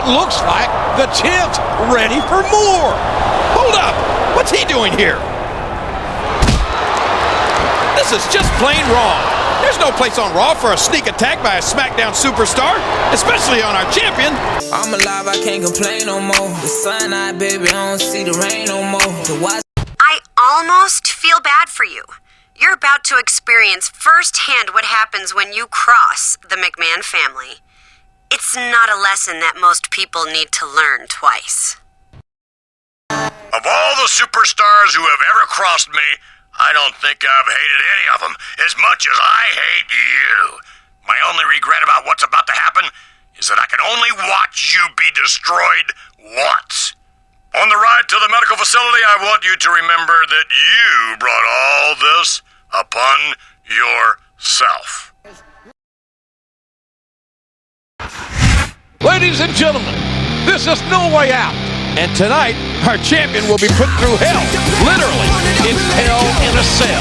looks like the champ's ready for more. Hold up, what's he doing here? This is just plain wrong. There's no place on Raw for a sneak attack by a SmackDown superstar, especially on our champion. I'm alive, I can't complain no more. The sun out, baby, I don't see the rain no more. I almost feel bad for you. You're about to experience firsthand what happens when you cross the McMahon family. It's not a lesson that most people need to learn twice. Of all the superstars who have ever crossed me, I don't think I've hated any of them as much as I hate you. My only regret about what's about to happen is that I can only watch you be destroyed once. On the ride to the medical facility, I want you to remember that you brought all this upon yourself. Ladies and gentlemen, this is No Way Out. And tonight, our champion will be put through hell. Literally, it's hell in a cell.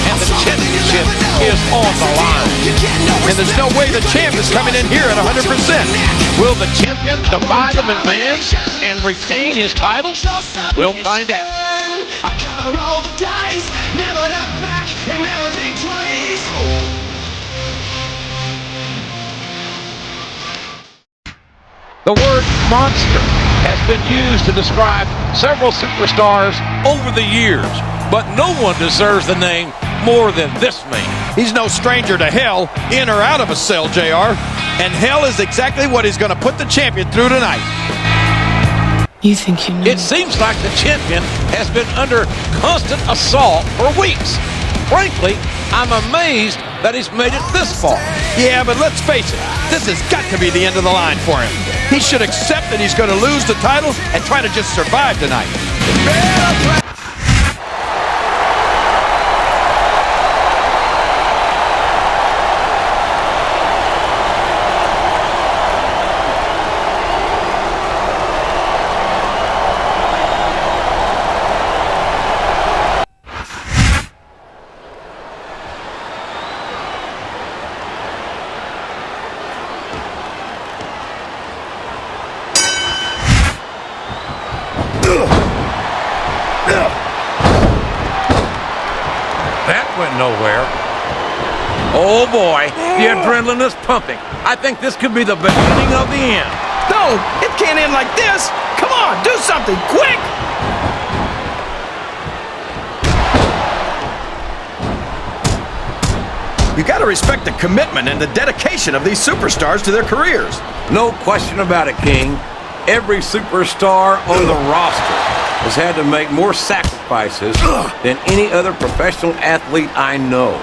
And the championship is on the line. And there's no way the champ is coming in here at 100%. Will the champion defy the McMahon and retain his title? We'll find out. The word monster has been used to describe several superstars over the years, but no one deserves the name more than this man. He's no stranger to hell, in or out of a cell, JR. And hell is exactly what he's going to put the champion through tonight. You think you know? It seems like the champion has been under constant assault for weeks. Frankly, I'm amazed that he's made it this far. Yeah, but let's face it, this has got to be the end of the line for him. He should accept that he's going to lose the title and try to just survive tonight. That went nowhere. Oh boy, the adrenaline is pumping. I think this could be the beginning of the end. No, it can't end like this. Come on, do something, quick! You gotta respect the commitment and the dedication of these superstars to their careers. No question about it, King. Every superstar on the roster has had to make more sacrifices than any other professional athlete I know.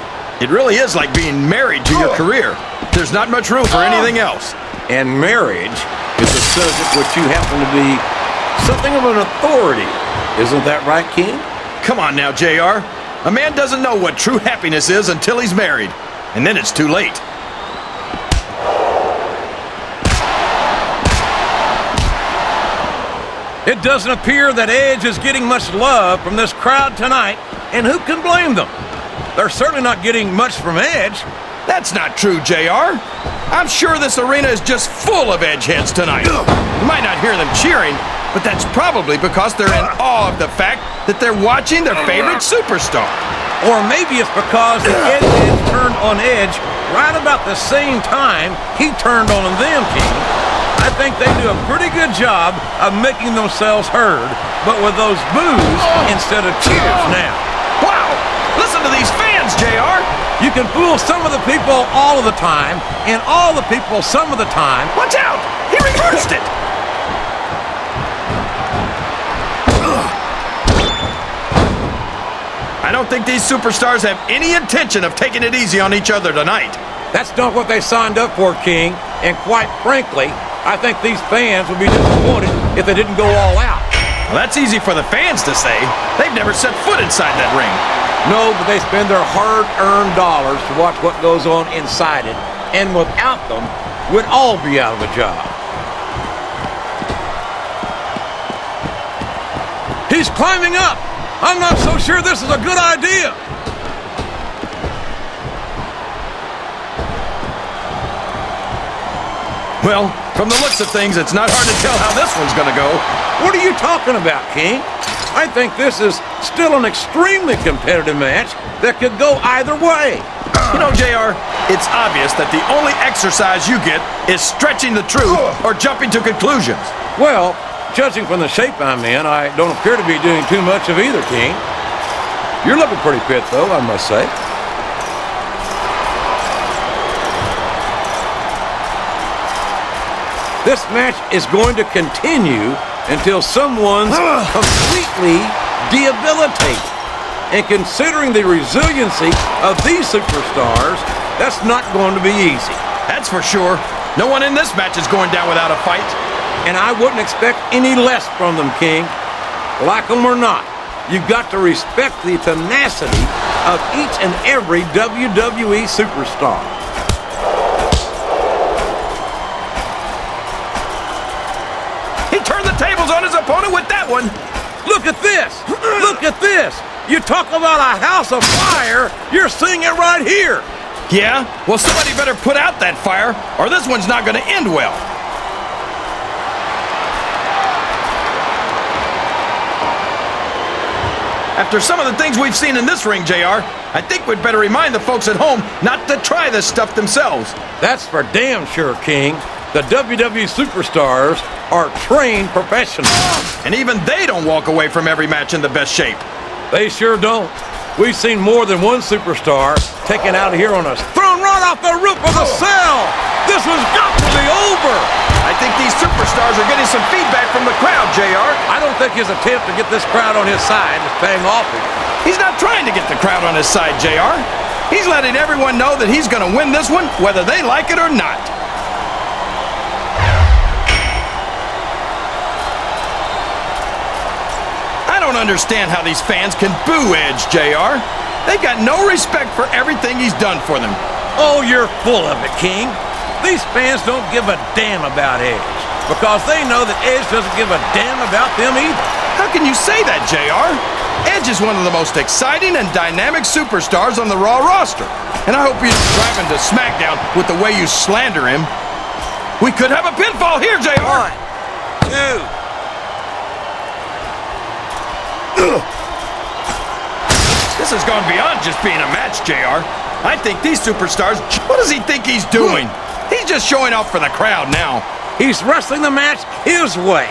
It really is like being married to your career. There's not much room for anything else. And marriage is a subject which you happen to be something of an authority. Isn't that right, King? Come on now, JR. A man doesn't know what true happiness is until he's married. And then it's too late. It doesn't appear that Edge is getting much love from this crowd tonight, and who can blame them? They're certainly not getting much from Edge. That's not true, JR. I'm sure this arena is just full of Edge heads tonight. You might not hear them cheering, but that's probably because they're in awe of the fact that they're watching their favorite superstar. Or maybe it's because the Edge heads turned on Edge right about the same time he turned on them, King. I think they do a pretty good job of making themselves heard, but with those boos instead of cheers now. Wow! Listen to these fans, JR! You can fool some of the people all of the time, and all the people some of the time. Watch out! He reversed it! I don't think these superstars have any intention of taking it easy on each other tonight. That's not what they signed up for, King, and quite frankly, I think these fans would be disappointed if they didn't go all out. Well, that's easy for the fans to say. They've never set foot inside that ring. No, but they spend their hard-earned dollars to watch what goes on inside it, and without them, we'd all be out of a job. He's climbing up. I'm not so sure this is a good idea. Well, from the looks of things, it's not hard to tell how this one's gonna go. What are you talking about, King? I think this is still an extremely competitive match that could go either way. You know, JR, it's obvious that the only exercise you get is stretching the truth or jumping to conclusions. Well, judging from the shape I'm in, I don't appear to be doing too much of either, King. You're looking pretty fit, though, I must say. This match is going to continue until someone's completely debilitated. And considering the resiliency of these superstars, that's not going to be easy. That's for sure. No one in this match is going down without a fight. And I wouldn't expect any less from them, King. Like them or not, you've got to respect the tenacity of each and every WWE superstar. He turned the tables on his opponent with that one. Look at this! Look at this! You talk about a house of fire, you're seeing it right here! Yeah? Well, somebody better put out that fire, or this one's not going to end well. After some of the things we've seen in this ring, JR, I think we'd better remind the folks at home not to try this stuff themselves. That's for damn sure, King. The WWE superstars are trained professionals. And even they don't walk away from every match in the best shape. They sure don't. We've seen more than one superstar taken out of here on us, thrown right off the roof of the cell. This has got to be over. I think these superstars are getting some feedback from the crowd, JR. I don't think his attempt to get this crowd on his side is paying off. He's not trying to get the crowd on his side, JR. He's letting everyone know that he's going to win this one, whether they like it or not. I don't understand how these fans can boo Edge, JR. They got no respect for everything he's done for them. Oh, you're full of it, King. These fans don't give a damn about Edge because they know that Edge doesn't give a damn about them either. How can you say that, JR? Edge is one of the most exciting and dynamic superstars on the Raw roster. And I hope you don't drive into SmackDown with the way you slander him. We could have a pinfall here, JR. 1, 2. This has gone beyond just being a match, JR. I think these superstars, what does he think he's doing? He's just showing off for the crowd now. He's wrestling the match his way.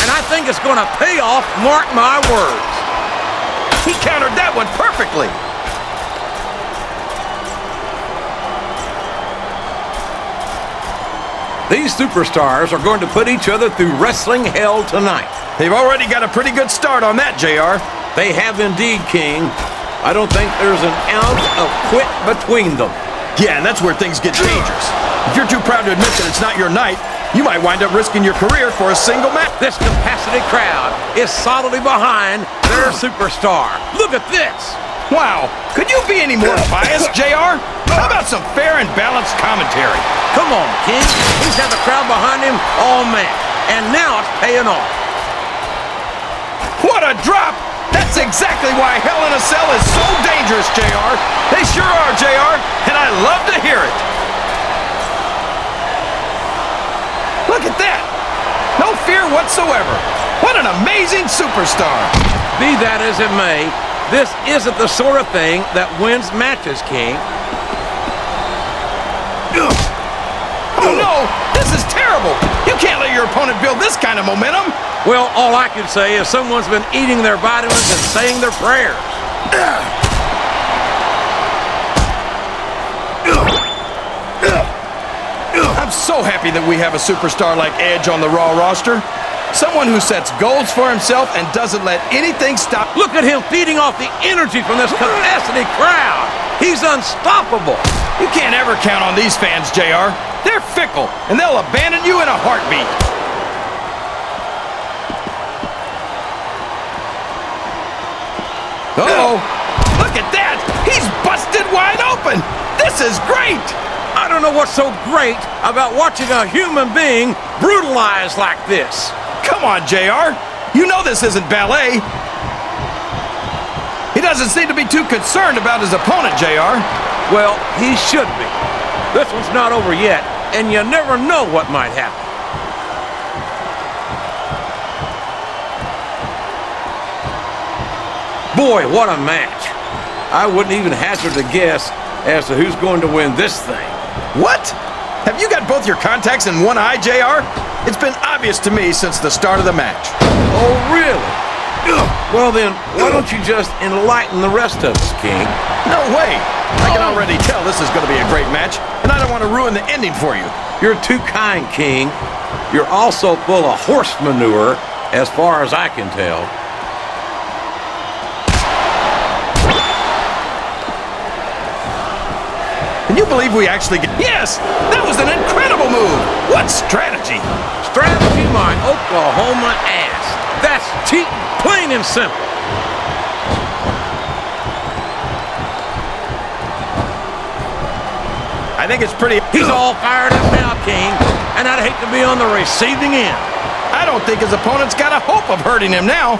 And I think it's going to pay off, mark my words. He countered that one perfectly. These superstars are going to put each other through wrestling hell tonight. They've already got a pretty good start on that, JR. They have indeed, King. I don't think there's an ounce of quit between them. Yeah, and that's where things get dangerous. If you're too proud to admit that it's not your night, you might wind up risking your career for a single match. This capacity crowd is solidly behind their superstar. Look at this. Wow, could you be any more biased, JR? How about some fair and balanced commentary? Come on, King. He's had the crowd behind him all match, and now it's paying off. What a drop! That's exactly why Hell in a Cell is so dangerous, JR. They sure are, JR, and I love to hear it. Look at that. No fear whatsoever. What an amazing superstar. Be that as it may, this isn't the sort of thing that wins matches, King. Oh no, this is terrible. You can't let your opponent build this kind of momentum. Well, all I can say is someone's been eating their vitamins and saying their prayers. I'm so happy that we have a superstar like Edge on the Raw roster. Someone who sets goals for himself and doesn't let anything stop. Look at him feeding off the energy from this capacity crowd. He's unstoppable. You can't ever count on these fans, JR. They're fickle, and they'll abandon you in a heartbeat. Uh-oh. Look at that. He's busted wide open. This is great. I don't know what's so great about watching a human being brutalized like this. Come on, JR. You know this isn't ballet. He doesn't seem to be too concerned about his opponent, JR. Well, he should be. This one's not over yet, and you never know what might happen. Boy, what a match. I wouldn't even hazard a guess as to who's going to win this thing. What? Have you got both your contacts in one eye, JR? It's been obvious to me since the start of the match. Oh, really? Well then, why don't you just enlighten the rest of us, King? No way! I can already tell this is going to be a great match, and I don't want to ruin the ending for you. You're too kind, King. You're also full of horse manure, as far as I can tell. Can you believe we actually get... Yes! That was an incredible move! What strategy? Strategy, my Oklahoma ass. That's cheating, plain and simple. I think it's pretty... He's all fired up now, King, and I'd hate to be on the receiving end. I don't think his opponent's got a hope of hurting him now.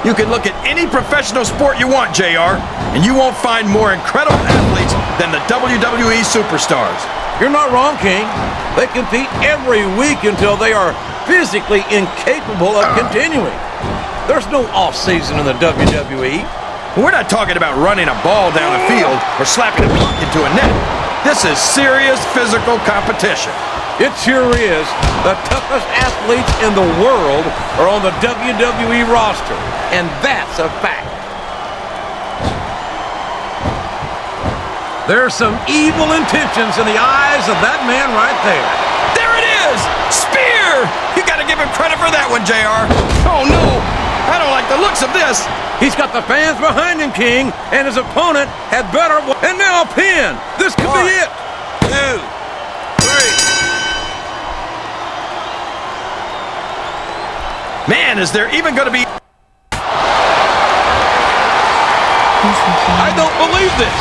You can look at any professional sport you want, JR, and you won't find more incredible athletes than the WWE superstars. You're not wrong, King. They compete every week until they are physically incapable of continuing. There's no off-season in the WWE. We're not talking about running a ball down a field or slapping a puck into a net. This is serious physical competition. It sure is. The toughest athletes in the world are on the WWE roster, and that's a fact. There's some evil intentions in the eyes of that man right there. There it is! Spear! You gotta give him credit for that one, JR. Oh no! I don't like the looks of this. He's got the fans behind him, King, and his opponent had better... And now a pin! This could be it! 2, 3... Man, is there even going to be... I don't believe this.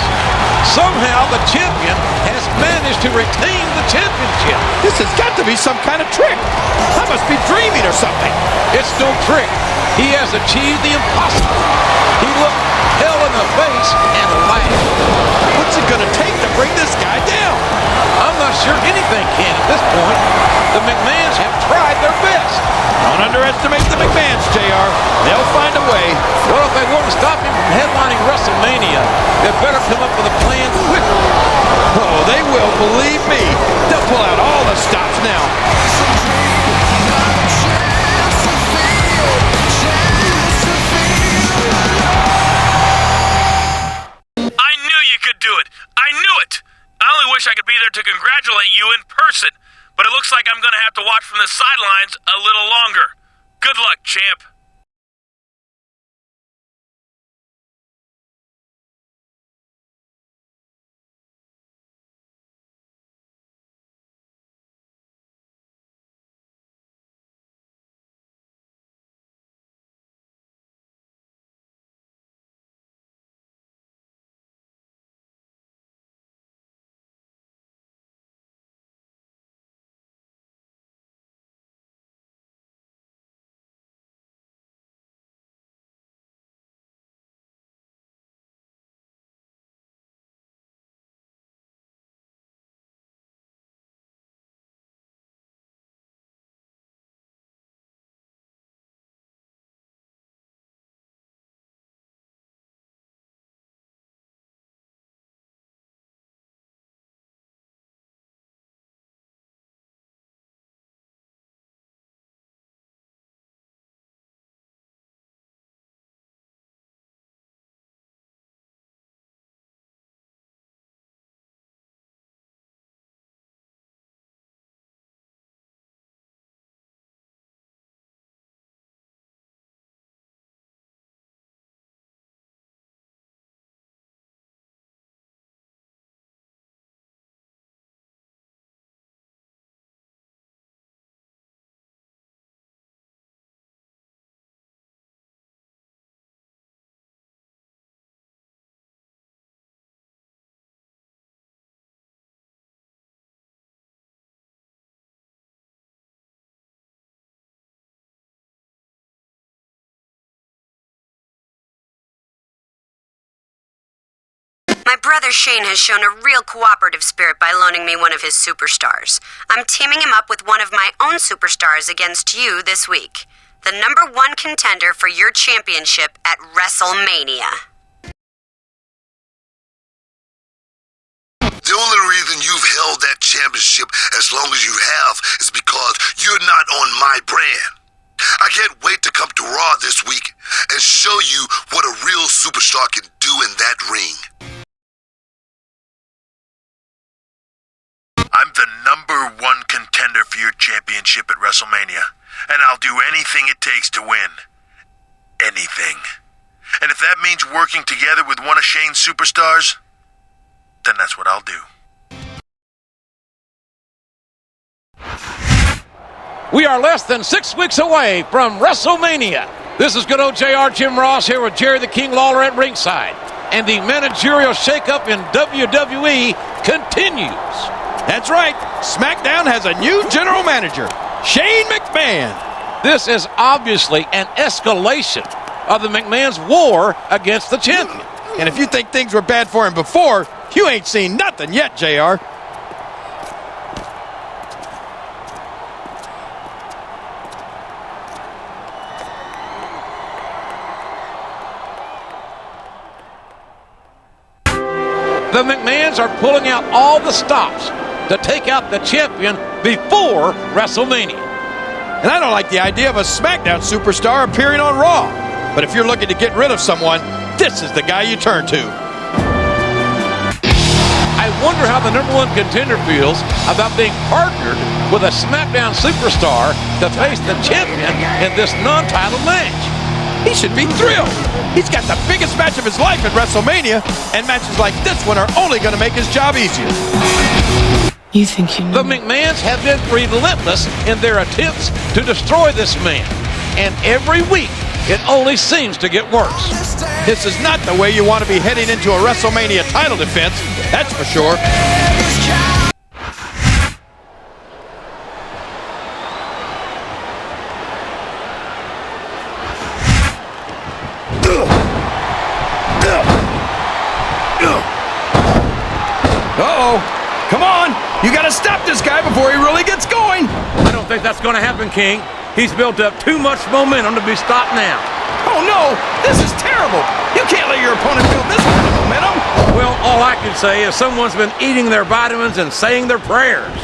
Somehow the champion has managed to retain the championship. This has got to be some kind of trick. I must be dreaming or something. It's no trick. He has achieved the impossible. He looked hell in the face and laughed. What's it going to take to bring this guy down? I'm not sure anything can at this point. The McMahons have tried their best. Don't underestimate the McMahons, JR. They'll find a way. Well, if they want to stop him from headlining WrestleMania, they better come up with a plan quickly. Oh, they will, believe me. They'll pull out all the stops now. I knew you could do it. I knew it. I only wish I could be there to congratulate you in person. But it looks like I'm going to have to watch from the sidelines a little longer. Good luck, champ. My brother Shane has shown a real cooperative spirit by loaning me one of his superstars. I'm teaming him up with one of my own superstars against you this week. The #1 contender for your championship at WrestleMania. The only reason you've held that championship as long as you have is because you're not on my brand. I can't wait to come to Raw this week and show you what a real superstar can do in that ring. I'm the #1 contender for your championship at WrestleMania, and I'll do anything it takes to win. Anything. And if that means working together with one of Shane's superstars, then that's what I'll do. We are less than 6 weeks away from WrestleMania. This is good old JR Jim Ross here with Jerry the King Lawler at ringside. And the managerial shakeup in WWE continues. That's right. SmackDown has a new general manager, Shane McMahon. This is obviously an escalation of the McMahon's war against the champion. And if you think things were bad for him before, you ain't seen nothing yet, JR. The McMahons are pulling out all the stops to take out the champion before WrestleMania. And I don't like the idea of a SmackDown superstar appearing on Raw. But if you're looking to get rid of someone, this is the guy you turn to. I wonder how the #1 contender feels about being partnered with a SmackDown superstar to face the champion in this non-title match. He should be thrilled. He's got the biggest match of his life at WrestleMania, and matches like this one are only going to make his job easier. You think you The know. McMahons have been relentless in their attempts to destroy this man, and every week it only seems to get worse. This is not the way you want to be heading into a WrestleMania title defense, that's for sure. Uh-oh. Come on. You got to stop this guy before he really gets going. I don't think that's going to happen, King. He's built up too much momentum to be stopped now. Oh, no. This is terrible. You can't let your opponent build this kind of momentum. Well, all I can say is someone's been eating their vitamins and saying their prayers.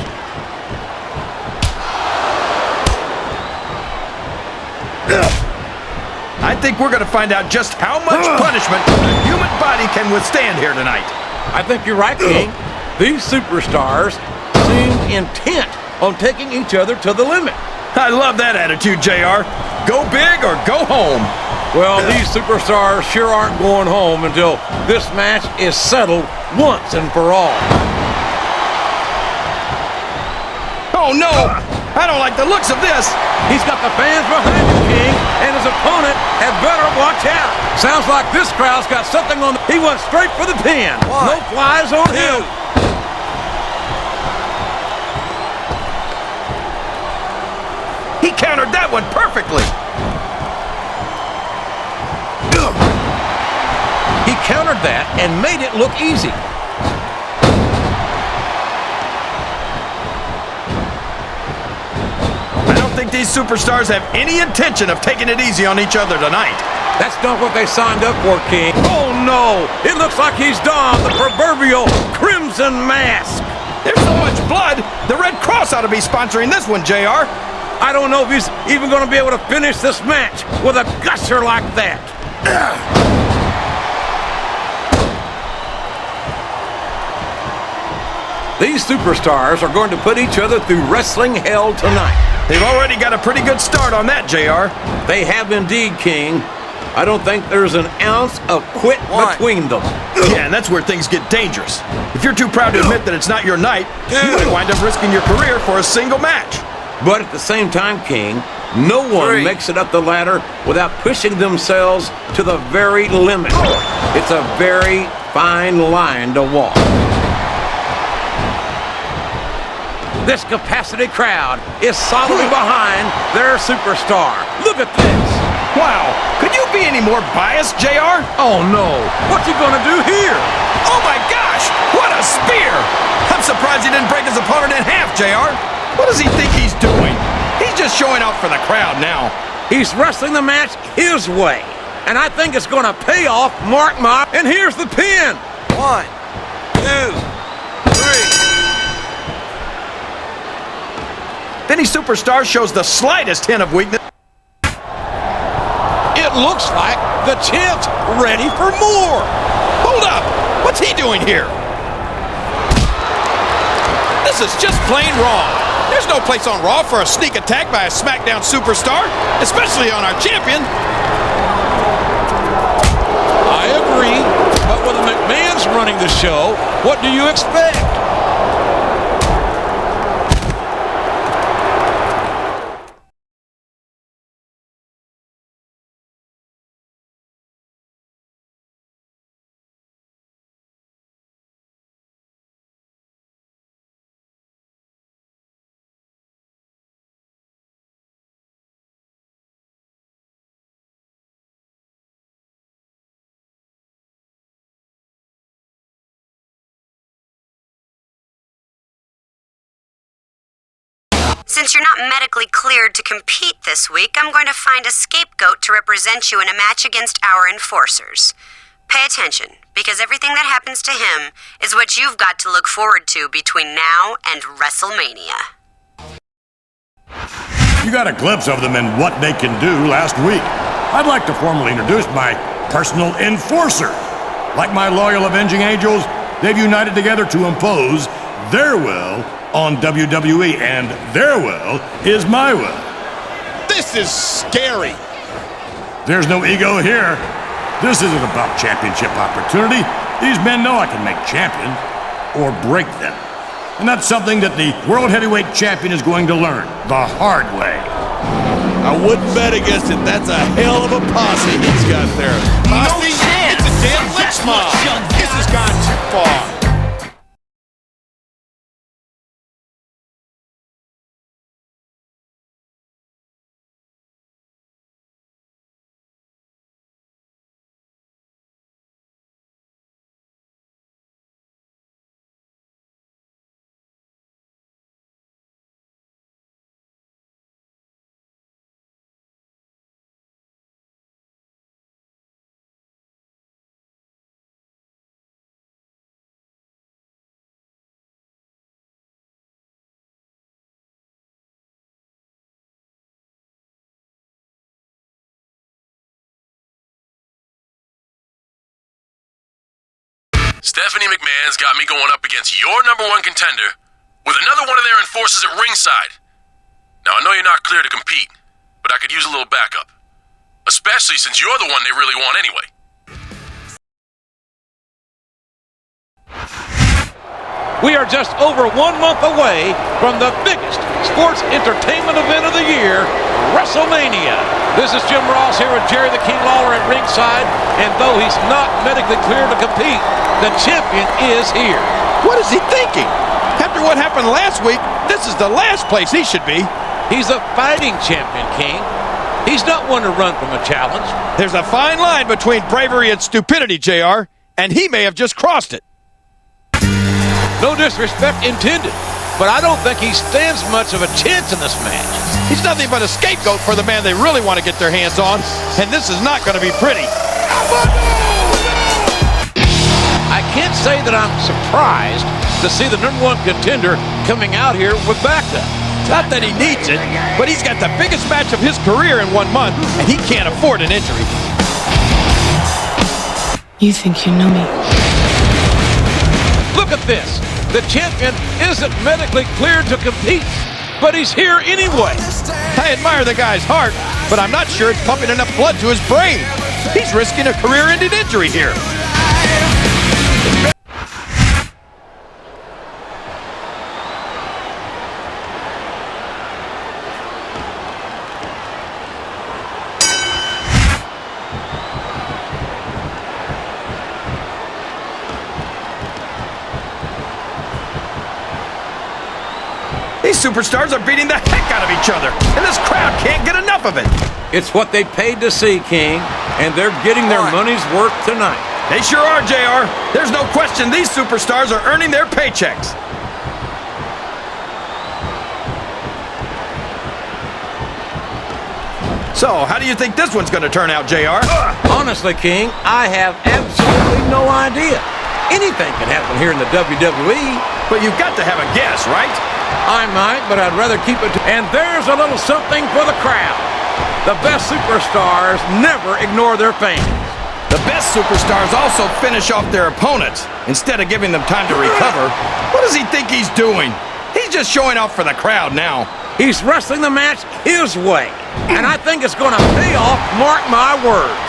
I think we're going to find out just how much punishment the human body can withstand here tonight. I think you're right, King. These superstars seem intent on taking each other to the limit. I love that attitude, JR. Go big or go home. Well, these superstars sure aren't going home until this match is settled once and for all. Oh, no. I don't like the looks of this. He's got the fans behind him, King, and his opponent had better watch out. Sounds like this crowd's got something on. He went straight for the pin. No flies on him. He countered that one perfectly. He countered that and made it look easy. I don't think these superstars have any intention of taking it easy on each other tonight. That's not what they signed up for, King. Oh, no. It looks like he's donned the proverbial crimson mask. There's so much blood, the Red Cross ought to be sponsoring this one, JR. I don't know if he's even going to be able to finish this match with a gusher like that. These superstars are going to put each other through wrestling hell tonight. They've already got a pretty good start on that, JR. They have indeed, King. I don't think there's an ounce of quit between them. Yeah, and that's where things get dangerous. If you're too proud to admit that it's not your night, you might wind up risking your career for a single match. But at the same time, King, no one makes it up the ladder without pushing themselves to the very limit. It's a very fine line to walk. This capacity crowd is solidly behind their superstar. Look at this. Wow, could you be any more biased, JR? Oh, no. What's he gonna do here? Oh, my gosh! What a spear! I'm surprised he didn't break his opponent in half, JR. What does he think he's doing? He's just showing off for the crowd now. He's wrestling the match his way. And I think it's gonna pay off, mark my... And here's the pin. 1, 2, 3. Any superstar shows the slightest hint of weakness. It looks like the champ's ready for more. Hold up! What's he doing here? This is just plain wrong. There's no place on Raw for a sneak attack by a SmackDown superstar, especially on our champion. I agree, but when the McMahon's running the show, what do you expect? Since you're not medically cleared to compete this week, I'm going to find a scapegoat to represent you in a match against our enforcers. Pay attention, because everything that happens to him is what you've got to look forward to between now and WrestleMania. You got a glimpse of them and what they can do last week. I'd like to formally introduce my personal enforcer. Like my loyal avenging angels, they've united together to impose their will on WWE, and their will is my will. This is scary. There's no ego here. This isn't about championship opportunity. These men know I can make champions or break them. And that's something that the World Heavyweight Champion is going to learn the hard way. I wouldn't bet against it. That's a hell of a posse he's got there. Posse? It's a damn lynch mob. This has gone too far. Stephanie McMahon's got me going up against your #1 contender with another one of their enforcers at ringside. Now, I know you're not clear to compete, but I could use a little backup. Especially since you're the one they really want anyway. We are just over 1 month away from the biggest sports entertainment event of the year, WrestleMania. This is Jim Ross here with Jerry the King Lawler at ringside, and though he's not medically cleared to compete, the champion is here. What is he thinking? After what happened last week, this is the last place he should be. He's a fighting champion, King. He's not one to run from a challenge. There's a fine line between bravery and stupidity, JR, and he may have just crossed it. No disrespect intended, but I don't think he stands much of a chance in this match. He's nothing but a scapegoat for the man they really want to get their hands on, and this is not going to be pretty. I can't say that I'm surprised to see the #1 contender coming out here with backup. Not that he needs it, but he's got the biggest match of his career in 1 month, and he can't afford an injury. You think you know me? Look at this. The champion isn't medically cleared to compete, but he's here anyway. I admire the guy's heart, but I'm not sure it's pumping enough blood to his brain. He's risking a career-ending injury here. These superstars are beating the heck out of each other, and this crowd can't get enough of it. It's what they paid to see, King. and they're getting their money's worth tonight. They sure are, JR. There's no question these superstars are earning their paychecks. So, how do you think this one's going to turn out, JR? Honestly, King, I have absolutely no idea. Anything can happen here in the WWE. But you've got to have a guess, right? I might, but I'd rather keep it to... And there's a little something for the crowd. The best superstars never ignore their fans. The best superstars also finish off their opponents instead of giving them time to recover. What does he think he's doing? He's just showing off for the crowd now. He's wrestling the match his way, and I think it's going to pay off, mark my words.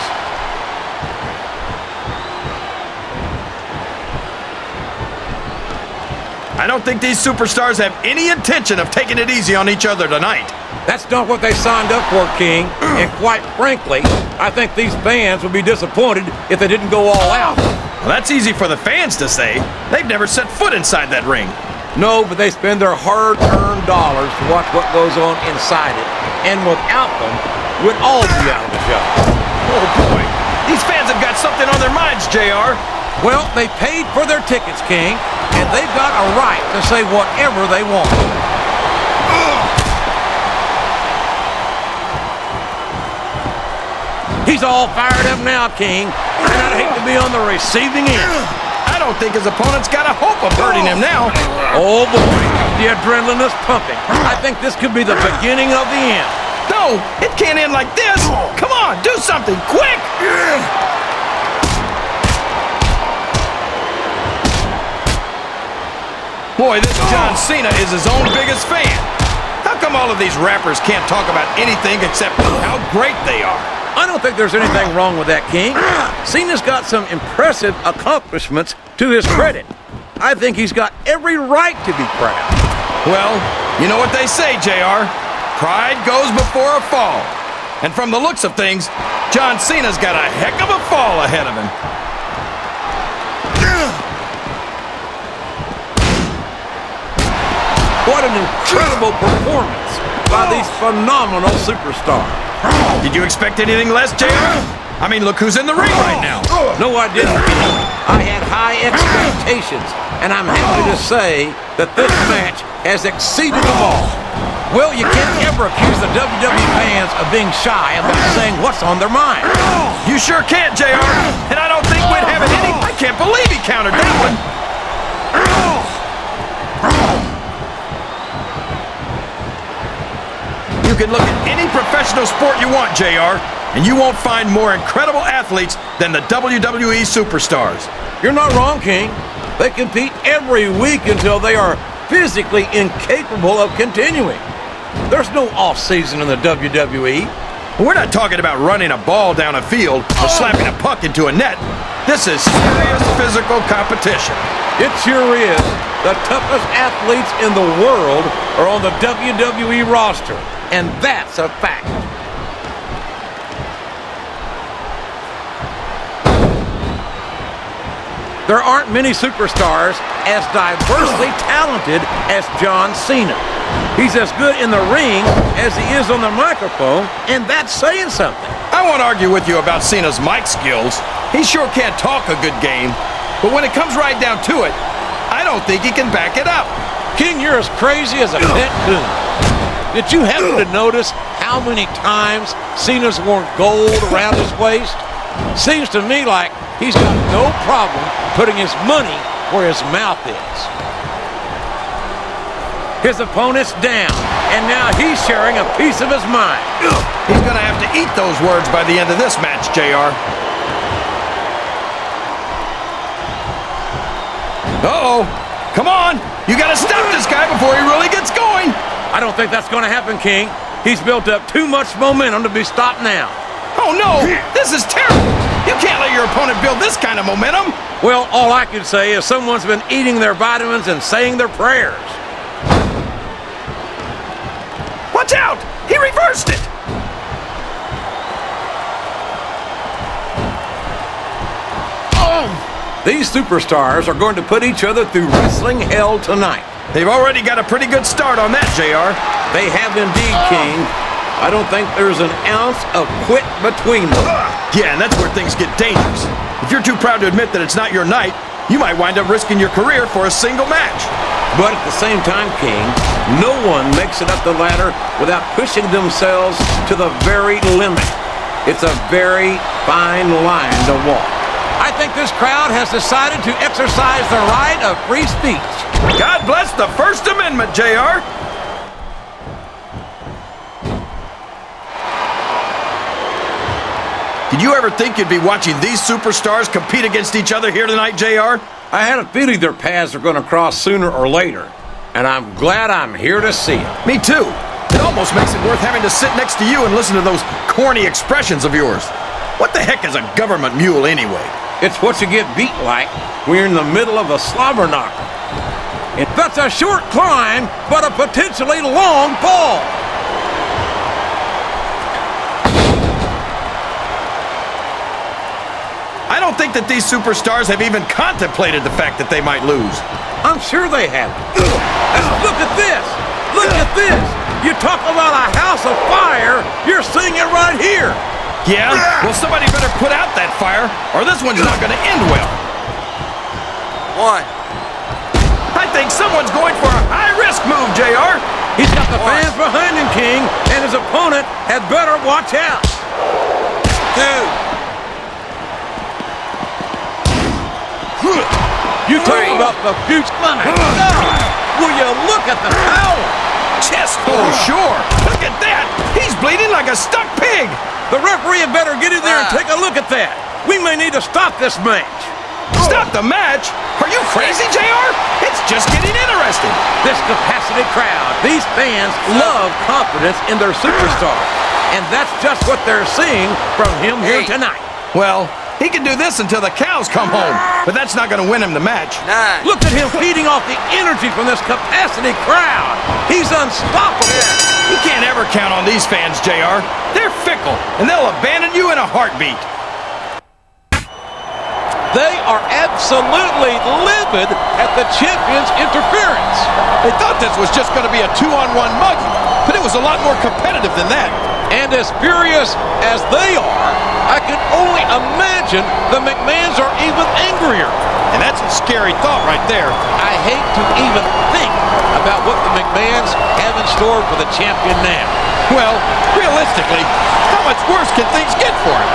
I don't think these superstars have any intention of taking it easy on each other tonight. That's not what they signed up for, King, and quite frankly, I think these fans would be disappointed if they didn't go all out. Well, that's easy for the fans to say. They've never set foot inside that ring. No, but they spend their hard-earned dollars to watch what goes on inside it. And without them, we'd all be out of a job. Oh, boy. These fans have got something on their minds, JR. Well, they paid for their tickets, King, and they've got a right to say whatever they want. He's all fired up now, King, and I'd hate to be on the receiving end. I don't think his opponent's got a hope of hurting him now. Oh, boy, the adrenaline is pumping. I think this could be the beginning of the end. No, it can't end like this. Come on, do something, quick! Boy, this John Cena is his own biggest fan. How come all of these rappers can't talk about anything except how great they are? I don't think there's anything wrong with that, King. Cena's got some impressive accomplishments to his credit. I think he's got every right to be proud. Well, you know what they say, JR. Pride goes before a fall. And from the looks of things, John Cena's got a heck of a fall ahead of him. What an incredible performance by these phenomenal superstars. Did you expect anything less, JR? I mean, look who's in the ring right now. No, I didn't. I had high expectations, and I'm happy to say that this match has exceeded them all. Well, you can't ever accuse the WWE fans of being shy about saying what's on their mind. You sure can't, JR. And I don't think we'd have it any... I can't believe he countered that one. You can look at any professional sport you want, JR, and you won't find more incredible athletes than the WWE superstars. You're not wrong, King. They compete every week until they are physically incapable of continuing. There's no off-season in the WWE. We're not talking about running a ball down a field or slapping a puck into a net. This is serious physical competition. It sure is. The toughest athletes in the world are on the WWE roster, and that's a fact. There aren't many superstars as diversely talented as John Cena. He's as good in the ring as he is on the microphone, and that's saying something. I won't argue with you about Cena's mic skills. He sure can't talk a good game. But when it comes right down to it, I don't think he can back it up. King, you're as crazy as a pet coon. Did you happen to notice how many times Cena's worn gold around his waist? Seems to me like he's got no problem putting his money where his mouth is. His opponent's down, and now he's sharing a piece of his mind. He's gonna have to eat those words by the end of this match, JR. Uh-oh. Come on. You gotta stop this guy before he really gets going. I don't think that's gonna happen, King. He's built up too much momentum to be stopped now. Oh, no. This is terrible. You can't let your opponent build this kind of momentum. Well, all I can say is someone's been eating their vitamins and saying their prayers. Watch out! He reversed it! These superstars are going to put each other through wrestling hell tonight. They've already got a pretty good start on that, JR. They have indeed, King. I don't think there's an ounce of quit between them. Yeah, and that's where things get dangerous. If you're too proud to admit that it's not your night, you might wind up risking your career for a single match. But at the same time, King, no one makes it up the ladder without pushing themselves to the very limit. It's a very fine line to walk. I think this crowd has decided to exercise the right of free speech. God bless the First Amendment, JR. Did you ever think you'd be watching these superstars compete against each other here tonight, JR? I had a feeling their paths are going to cross sooner or later, and I'm glad I'm here to see it. Me too. It almost makes it worth having to sit next to you and listen to those corny expressions of yours. What the heck is a government mule anyway? It's what you get beat like when you're in the middle of a slobber knocker. That's a short climb, but a potentially long fall. I don't think that these superstars have even contemplated the fact that they might lose. I'm sure they haven't. Look at this! Look at this! You talk about a house of fire, you're seeing it right here! Yeah? Well, somebody better put out that fire, or this one's not gonna end well. One. I think someone's going for a high-risk move, JR. He's got the fans behind him, King, and his opponent had better watch out. Two. You talk about the future. My God! Will you look at the power? Chest. Oh, sure. Look at that. He's bleeding like a stuck pig. The referee had better get in there and take a look at that. We may need to stop this match. Stop the match? Are you crazy, JR? It's just getting interesting. This capacity crowd, these fans love confidence in their superstar. And that's just what they're seeing from him here tonight. Well, he can do this until the cows come home, but that's not going to win him the match. Nine. Look at him feeding off the energy from this capacity crowd. He's unstoppable. You can't ever count on these fans, JR. They're fickle, and they'll abandon you in a heartbeat. They are absolutely livid at the champion's interference. They thought this was just going to be a 2-on-1 mugging, but it was a lot more competitive than that. And as furious as they are, I can only imagine the McMahons are even angrier. And that's a scary thought right there. I hate to even think about what the McMahons have in store for the champion now. Well, realistically, how much worse can things get for him?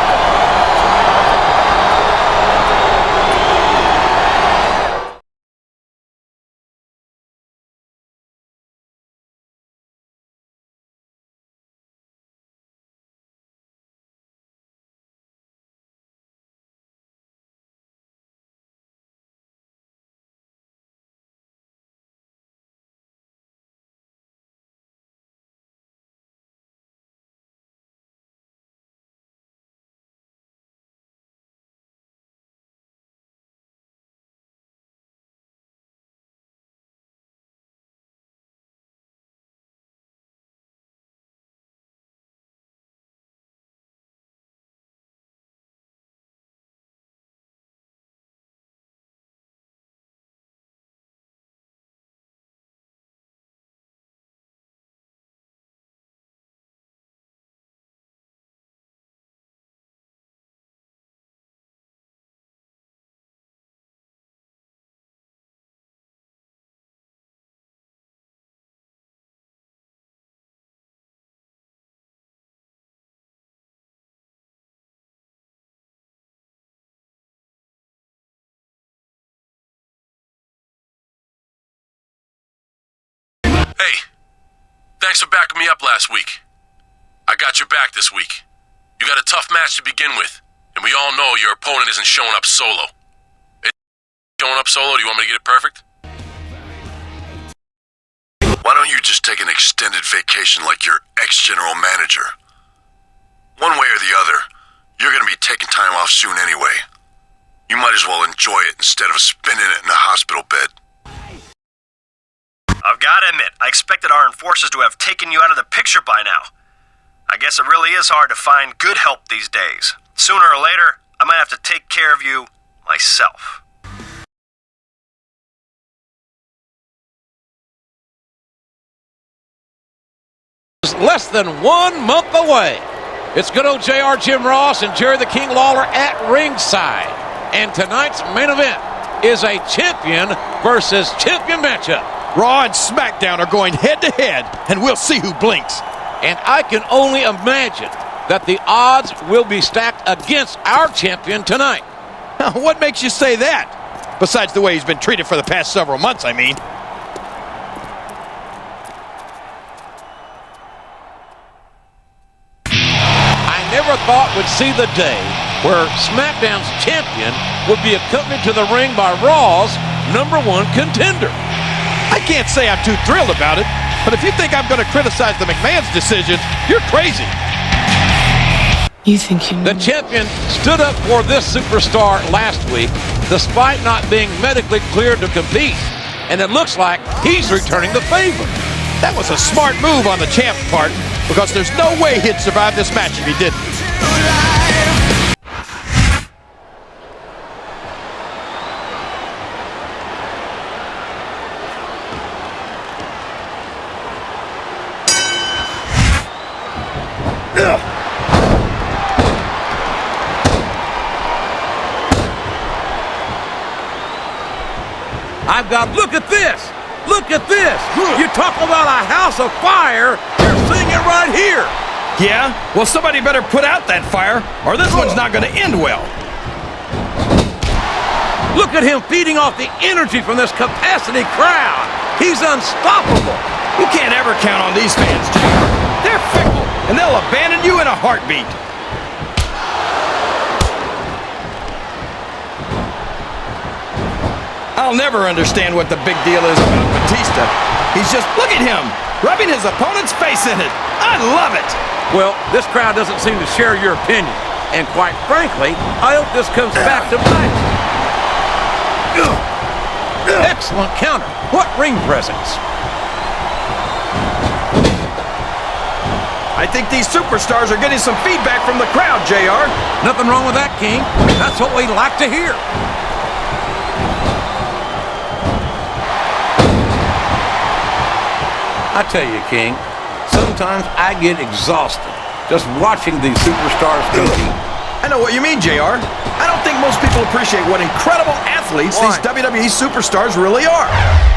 Hey, thanks for backing me up last week. I got your back this week. You got a tough match to begin with, and we all know your opponent isn't showing up solo. It's showing up solo? Do you want me to get it perfect? Why don't you just take an extended vacation like your ex-general manager? One way or the other, you're gonna be taking time off soon anyway. You might as well enjoy it instead of spending it in a hospital bed. I've got to admit, I expected our enforcers to have taken you out of the picture by now. I guess it really is hard to find good help these days. Sooner or later, I might have to take care of you myself. Less than 1 month away. It's good old JR Jim Ross and Jerry the King Lawler at ringside. And tonight's main event is a champion versus champion matchup. Raw and SmackDown are going head-to-head, and we'll see who blinks. And I can only imagine that the odds will be stacked against our champion tonight. What makes you say that? Besides the way he's been treated for the past several months, I mean. Never thought we'd see the day where SmackDown's champion would be accompanied to the ring by Raw's #1 contender. I can't say I'm too thrilled about it, but if you think I'm going to criticize the McMahon's decisions, you're crazy. You think you know. The champion stood up for this superstar last week, despite not being medically cleared to compete, and it looks like he's returning the favor. That was a smart move on the champ's part, because there's no way he'd survive this match if he didn't. I've got, look at this! Look at this! You talk about a house of fire, you're seeing it right here! Yeah? Well, somebody better put out that fire, or this one's not going to end well. Look at him feeding off the energy from this capacity crowd. He's unstoppable. You can't ever count on these fans, JR. They're fickle, and they'll abandon you in a heartbeat. I'll never understand what the big deal is about Batista. He's just, look at him, rubbing his opponent's face in it. I love it. Well, this crowd doesn't seem to share your opinion. And quite frankly, I hope this comes back to bite. Excellent counter. What ring presence. I think these superstars are getting some feedback from the crowd, JR. Nothing wrong with that, King. That's what we like to hear. I tell you, King, sometimes I get exhausted just watching these superstars compete. I know what you mean, JR. I don't think most people appreciate what incredible athletes these WWE superstars really are.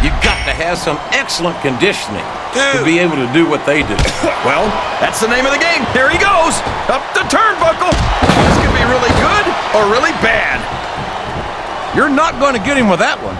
You've got to have some excellent conditioning to be able to do what they do. Well, that's the name of the game. Here he goes, up the turnbuckle. This could be really good or really bad. You're not going to get him with that one.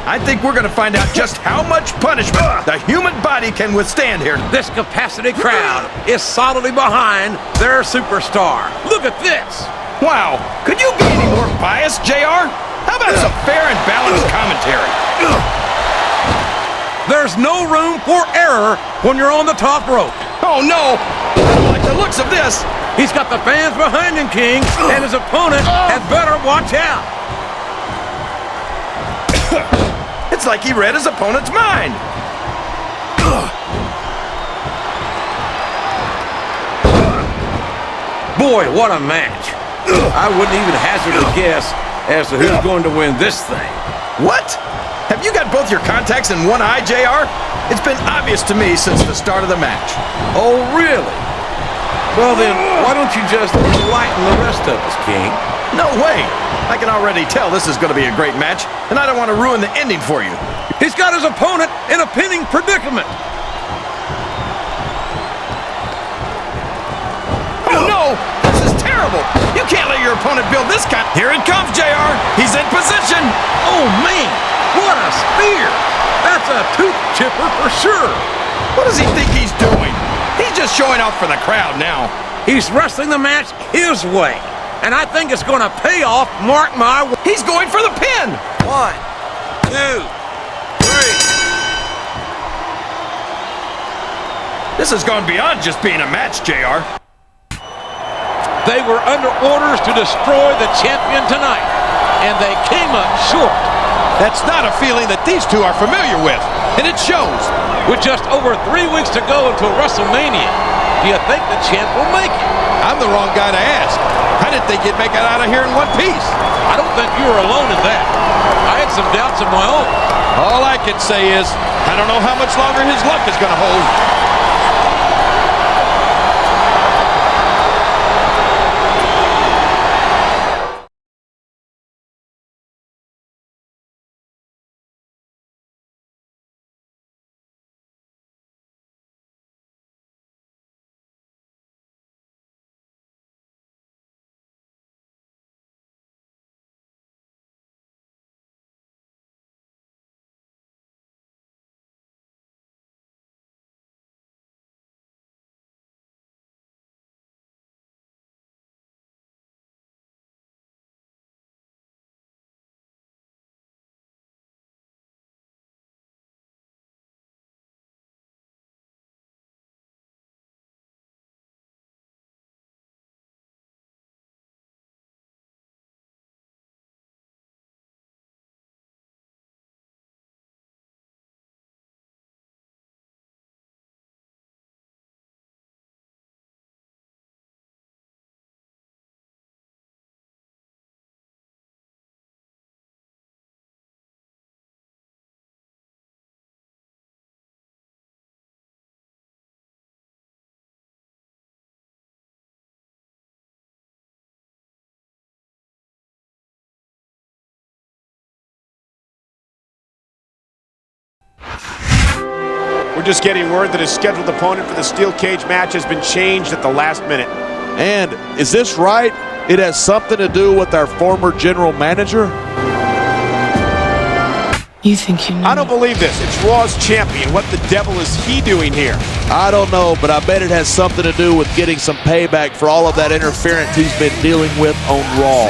I think we're going to find out just how much punishment the human body can withstand here. This capacity crowd is solidly behind their superstar. Look at this. Wow. Could you be any more biased, JR? How about some fair and balanced commentary? There's no room for error when you're on the top rope. Oh, no. I don't like the looks of this. He's got the fans behind him, King, and his opponent had better watch out. It's like he read his opponent's mind. Boy, what a match. I wouldn't even hazard a guess as to who's going to win this thing. What? Have you got both your contacts in one eye, JR? It's been obvious to me since the start of the match. Oh, really? Well then, why don't you just enlighten the rest of us, King? No way. I can already tell this is going to be a great match, and I don't want to ruin the ending for you. He's got his opponent in a pinning predicament. Oh, no! This is terrible! You can't let your opponent build this kind. Here it comes, JR. He's in position. Oh, man! What a spear! That's a tooth chipper for sure. What does he think he's doing? He's just showing off for the crowd now. He's wrestling the match his way. And I think it's going to pay off, mark my words. He's going for the pin. 1, 2, 3. This has gone beyond just being a match, JR. They were under orders to destroy the champion tonight, and they came up short. That's not a feeling that these two are familiar with, and it shows. With just over 3 weeks to go until WrestleMania, do you think the champ will make it? I'm the wrong guy to ask. I didn't think you'd make it out of here in one piece. I don't think you were alone in that. I had some doubts of my own. All I can say is, I don't know how much longer his luck is going to hold. We're just getting word that his scheduled opponent for the steel cage match has been changed at the last minute. And is this right? It has something to do with our former general manager? You think you know? I don't believe this. It's Raw's champion. What the devil is he doing here? I don't know, but I bet it has something to do with getting some payback for all of that interference he's been dealing with on Raw.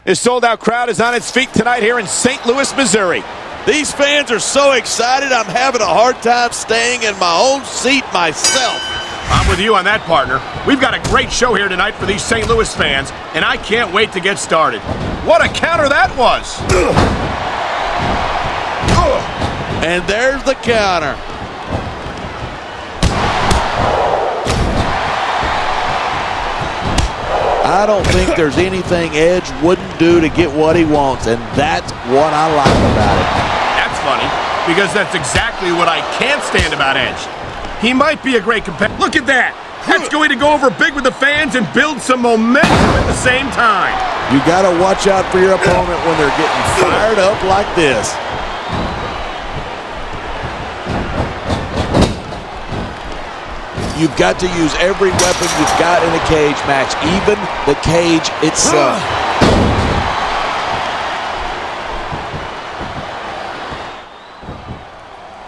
His sold-out crowd is on its feet tonight here in St. Louis, Missouri. These fans are so excited, I'm having a hard time staying in my own seat myself. I'm with you on that, partner. We've got a great show here tonight for these St. Louis fans, and I can't wait to get started. What a counter that was! And there's the counter. I don't think there's anything Edge wouldn't do to get what he wants, and that's what I like about it. That's funny, because that's exactly what I can't stand about Edge. He might be a great competitor. Look at that! That's going to go over big with the fans and build some momentum at the same time. You got to watch out for your opponent when they're getting fired up like this. You've got to use every weapon you've got in a cage match, even the cage itself.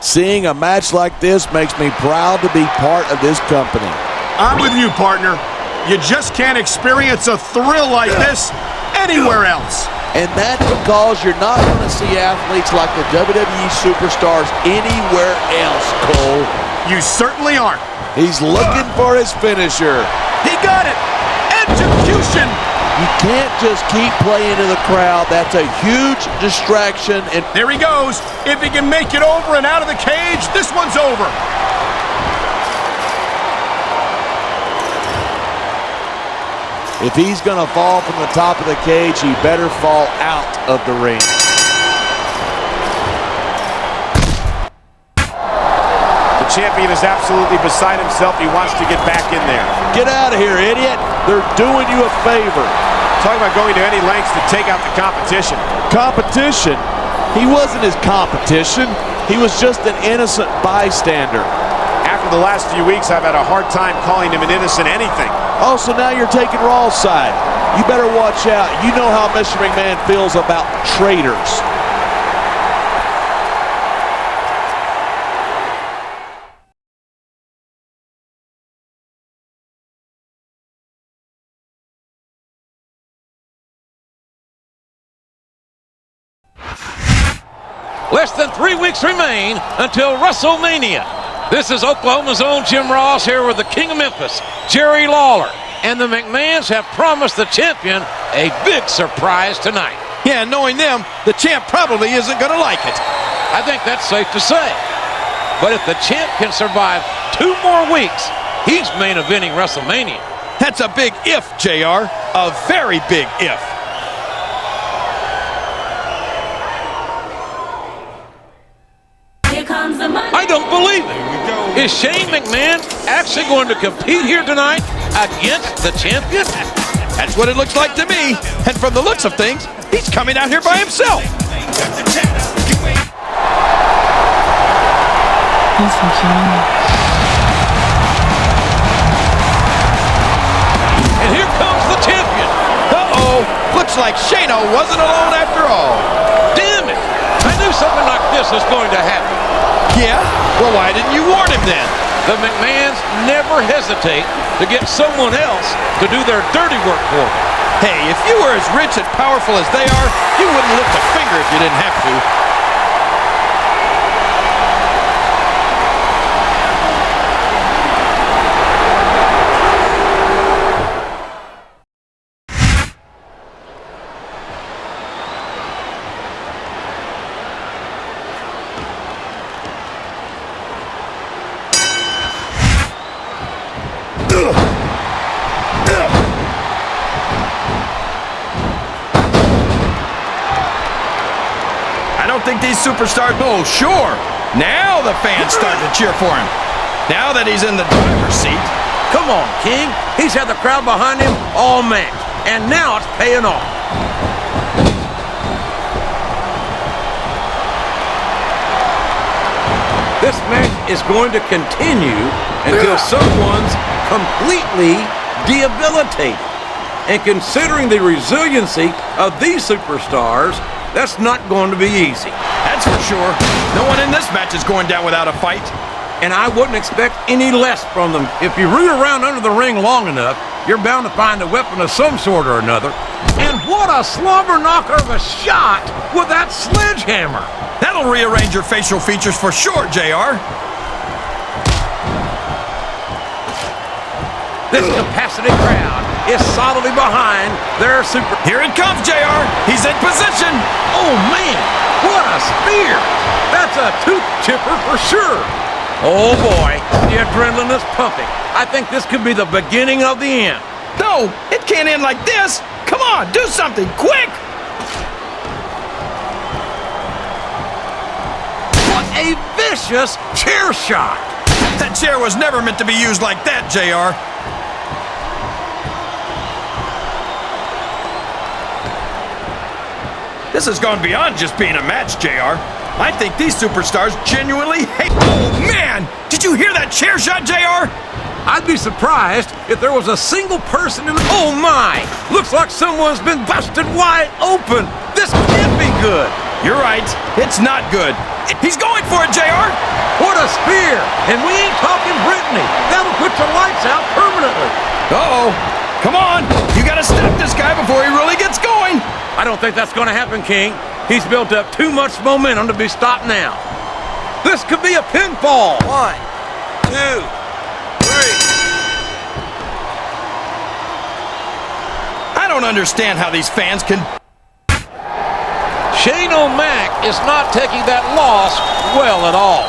Seeing a match like this makes me proud to be part of this company. I'm with you, partner. You just can't experience a thrill like this anywhere else. And that's because you're not going to see athletes like the WWE superstars anywhere else, Cole. You certainly aren't. He's looking for his finisher. He got it! Execution! You can't just keep playing to the crowd. That's a huge distraction. And there he goes. If he can make it over and out of the cage, this one's over. If he's going to fall from the top of the cage, he better fall out of the ring. The champion is absolutely beside himself. He wants to get back in there. Get out of here, idiot. They're doing you a favor. Talking about going to any lengths to take out the competition. Competition? He wasn't his competition. He was just an innocent bystander. After the last few weeks, I've had a hard time calling him an innocent anything. Oh, so now you're taking Raw's side. You better watch out. You know how Mr. McMahon feels about traitors. Less than 3 weeks remain until WrestleMania. This is Oklahoma's own Jim Ross here with the King of Memphis, Jerry Lawler. And the McMahons have promised the champion a big surprise tonight. Yeah, knowing them, the champ probably isn't going to like it. I think that's safe to say. But if the champ can survive 2 more weeks, he's main eventing WrestleMania. That's a big if, JR. A very big if. Is Shane McMahon actually going to compete here tonight against the champion? That's what it looks like to me. And from the looks of things, he's coming out here by himself. You think you know me? And here comes the champion. Uh-oh. Looks like Shano wasn't alone after all. Damn it. I knew something like this was going to happen. Yeah? Well, why didn't you warn him then? The McMahons never hesitate to get someone else to do their dirty work for them. Hey, if you were as rich and powerful as they are, you wouldn't lift a finger if you didn't have to. I don't think these superstars... Oh, sure. Now the fans start to cheer for him. Now that he's in the driver's seat. Come on, King. He's had the crowd behind him all match, and now it's paying off. This match is going to continue until someone's completely debilitated. And considering the resiliency of these superstars, that's not going to be easy. That's for sure. No one in this match is going down without a fight. And I wouldn't expect any less from them. If you root around under the ring long enough, you're bound to find a weapon of some sort or another. And what a slobber knocker of a shot with that sledgehammer. That'll rearrange your facial features for sure, JR. This capacity crowd is solidly behind their super... Here it comes, JR. He's in position. Oh, man. What a spear. That's a tooth chipper for sure. Oh, boy. The adrenaline is pumping. I think this could be the beginning of the end. No, it can't end like this. Come on, do something, quick. What a vicious chair shot. That chair was never meant to be used like that, JR. This has gone beyond just being a match, JR. I think these superstars genuinely hate... Oh, man! Did you hear that chair shot, JR? I'd be surprised if there was a single person in... Oh, my! Looks like someone's been busted wide open. This can't be good. You're right. It's not good. He's going for it, JR. What a spear! And we ain't talking Brittany. That'll put your lights out permanently. Uh-oh. Come on. You gotta stop this guy before he really gets going. I don't think that's going to happen, King. He's built up too much momentum to be stopped now. This could be a pinfall. 1, 2, 3. I don't understand how these fans can... Shane O'Mac is not taking that loss well at all.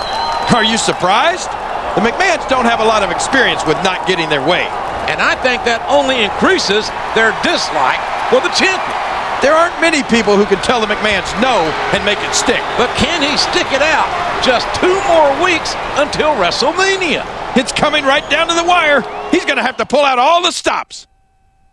Are you surprised? The McMahons don't have a lot of experience with not getting their way. And I think that only increases their dislike for the champion. There aren't many people who can tell the McMahons no and make it stick. But can he stick it out? Just 2 more weeks until WrestleMania. It's coming right down to the wire. He's going to have to pull out all the stops.